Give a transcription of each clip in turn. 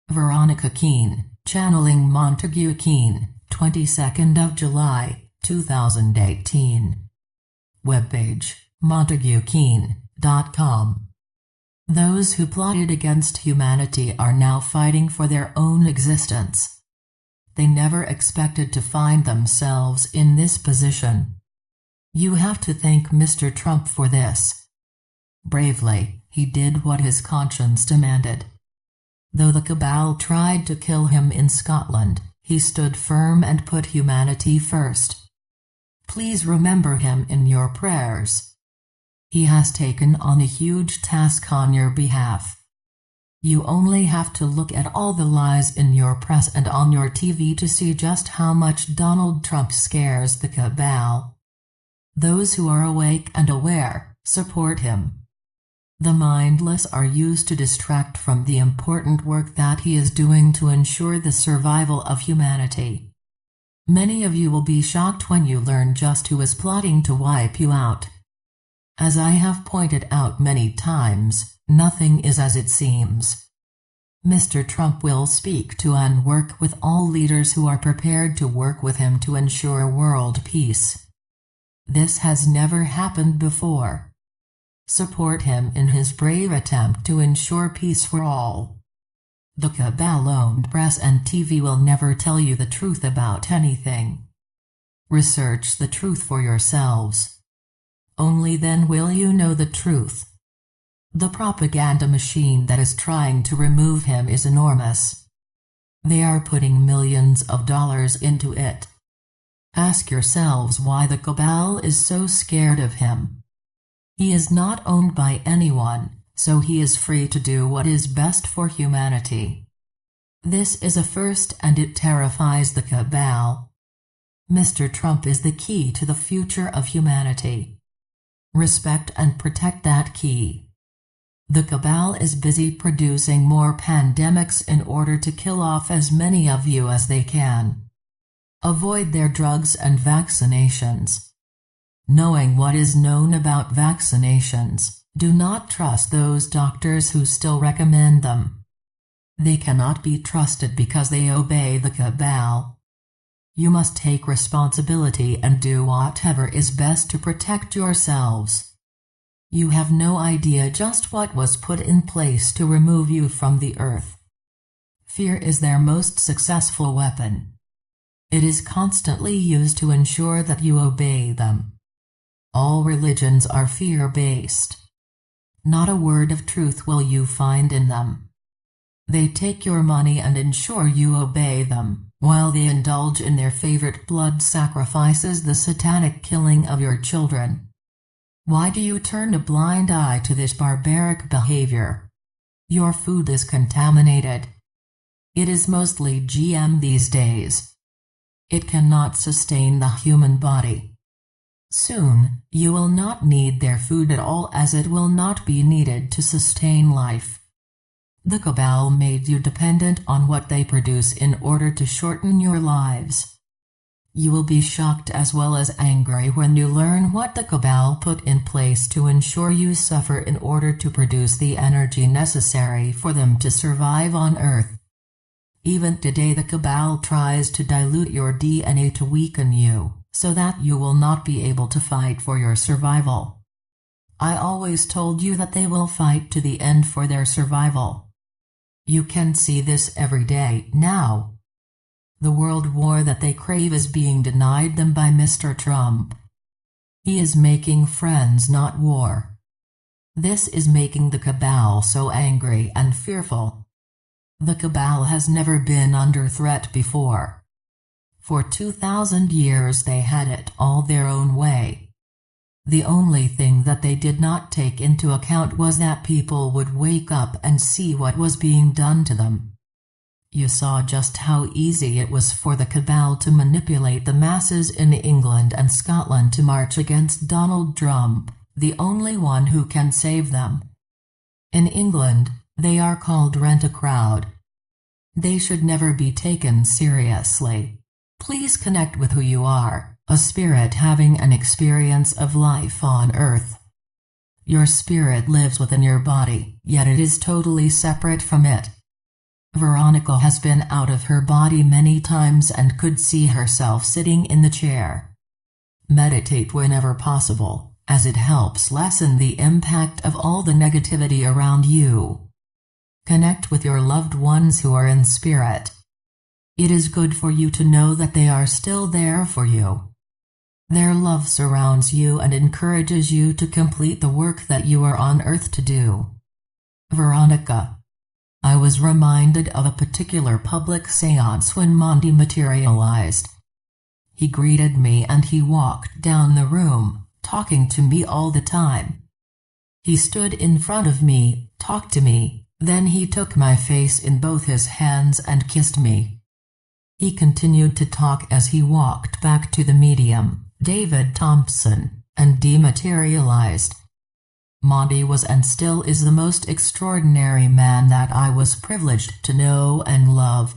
Veronica Keane, channeling Montague Keane, 22nd of July, 2018. Webpage, montaguekeane.com. Those who plotted against humanity are now fighting for their own existence. They never expected to find themselves in this position. You have to thank Mr. Trump for this. Bravely, he did what his conscience demanded. Though the Cabal tried to kill him in Scotland, he stood firm and put humanity first. Please remember him in your prayers. He has taken on a huge task on your behalf. You only have to look at all the lies in your press and on your TV to see just how much Donald Trump scares the Cabal. Those who are awake and aware, support him. The mindless are used to distract from the important work that he is doing to ensure the survival of humanity. Many of you will be shocked when you learn just who is plotting to wipe you out. As I have pointed out many times, nothing is as it seems. Mr. Trump will speak to and work with all leaders who are prepared to work with him to ensure world peace. This has never happened before. Support him in his brave attempt to ensure peace for all. The Cabal-owned press and TV will never tell you the truth about anything. Research the truth for yourselves. Only then will you know the truth. The propaganda machine that is trying to remove him is enormous. They are putting millions of dollars into it. Ask yourselves why the Cabal is so scared of him. He is not owned by anyone, so he is free to do what is best for humanity. This is a first and it terrifies the Cabal. Mr. Trump is the key to the future of humanity. Respect and protect that key. The Cabal is busy producing more pandemics in order to kill off as many of you as they can. Avoid their drugs and vaccinations. Knowing what is known about vaccinations, do not trust those doctors who still recommend them. They cannot be trusted because they obey the Cabal. You must take responsibility and do whatever is best to protect yourselves. You have no idea just what was put in place to remove you from the earth. Fear is their most successful weapon. It is constantly used to ensure that you obey them. All religions are fear-based. Not a word of truth will you find in them. They take your money and ensure you obey them, while they indulge in their favorite blood sacrifices, the satanic killing of your children. Why do you turn a blind eye to this barbaric behavior? Your food is contaminated. It is mostly GM these days. It cannot sustain the human body. Soon, you will not need their food at all, as it will not be needed to sustain life. The Cabal made you dependent on what they produce in order to shorten your lives. You will be shocked as well as angry when you learn what the Cabal put in place to ensure you suffer in order to produce the energy necessary for them to survive on Earth. Even today the Cabal tries to dilute your DNA to weaken you, so that you will not be able to fight for your survival. I always told you that they will fight to the end for their survival. You can see this every day now. The world war that they crave is being denied them by Mr. Trump. He is making friends, not war. This is making the Cabal so angry and fearful. The Cabal has never been under threat before. For 2,000 years they had it all their own way. The only thing that they did not take into account was that people would wake up and see what was being done to them. You saw just how easy it was for the Cabal to manipulate the masses in England and Scotland to march against Donald Trump, the only one who can save them. In England, they are called rent-a-crowd. They should never be taken seriously. Please connect with who you are, a spirit having an experience of life on Earth. Your spirit lives within your body, yet it is totally separate from it. Veronica has been out of her body many times and could see herself sitting in the chair. Meditate whenever possible, as it helps lessen the impact of all the negativity around you. Connect with your loved ones who are in spirit. It is good for you to know that they are still there for you. Their love surrounds you and encourages you to complete the work that you are on earth to do. Veronica. I was reminded of a particular public séance when Monty materialized. He greeted me and he walked down the room, talking to me all the time. He stood in front of me, talked to me, then he took my face in both his hands and kissed me. He continued to talk as he walked back to the medium, David Thompson, and dematerialized. Monty was and still is the most extraordinary man that I was privileged to know and love.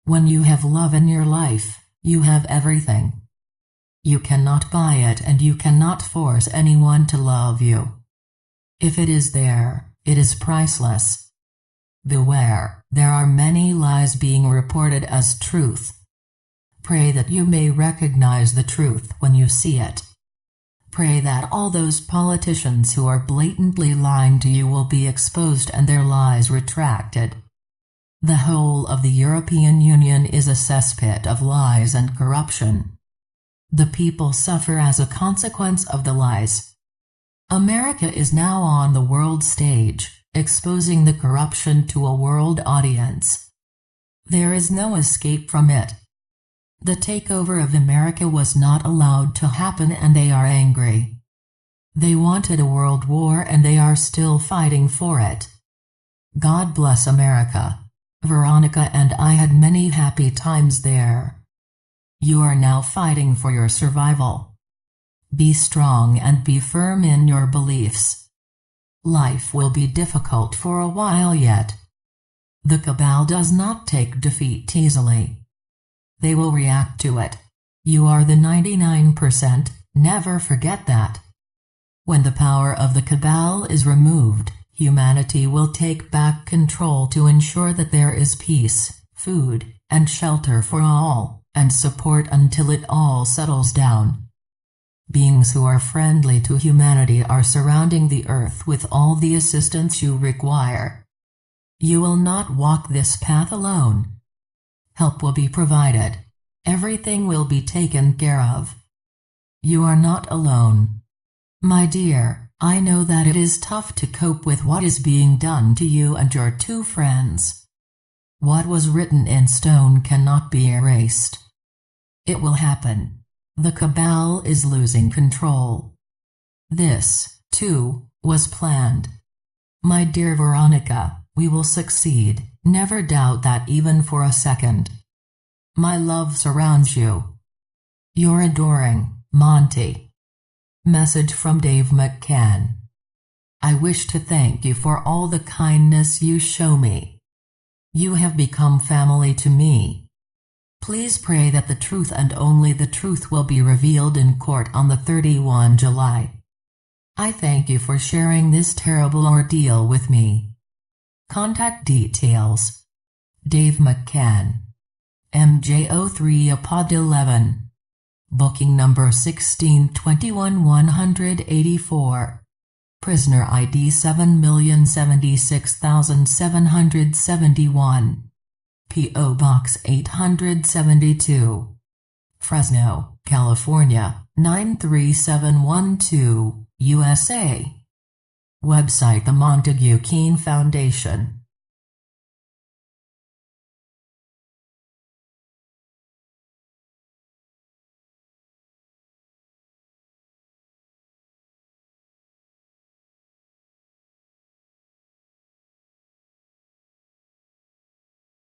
When you have love in your life, you have everything. You cannot buy it and you cannot force anyone to love you. If it is there, it is priceless. Beware, there are many lies being reported as truth. Pray that you may recognize the truth when you see it. Pray that all those politicians who are blatantly lying to you will be exposed and their lies retracted. The whole of the European Union is a cesspit of lies and corruption. The people suffer as a consequence of the lies. America is now on the world stage, exposing the corruption to a world audience. There is no escape from it. The takeover of America was not allowed to happen and they are angry. They wanted a world war and they are still fighting for it. God bless America. Veronica and I had many happy times there. You are now fighting for your survival. Be strong and be firm in your beliefs. Life will be difficult for a while yet. The Cabal does not take defeat easily. They will react to it. You are the 99%, never forget that. When the power of the Cabal is removed, humanity will take back control to ensure that there is peace, food, and shelter for all, and support until it all settles down. Beings who are friendly to humanity are surrounding the earth with all the assistance you require. You will not walk this path alone. Help will be provided. Everything will be taken care of. You are not alone. My dear, I know that it is tough to cope with what is being done to you and your two friends. What was written in stone cannot be erased. It will happen. The Cabal is losing control. This, too, was planned. My dear Veronica, we will succeed, never doubt that even for a second. My love surrounds you. Your adoring, Monty. Message from Dave McCann. I wish to thank you for all the kindness you show me. You have become family to me. Please pray that the truth and only the truth will be revealed in court on the 31 July. I thank you for sharing this terrible ordeal with me. Contact details. Dave McCann. MJ03 Pod 11. Booking number 1621-184. Prisoner ID 7,076,771. P.O. Box 872. Fresno, California, 93712, USA. Website The Montague Keene Foundation.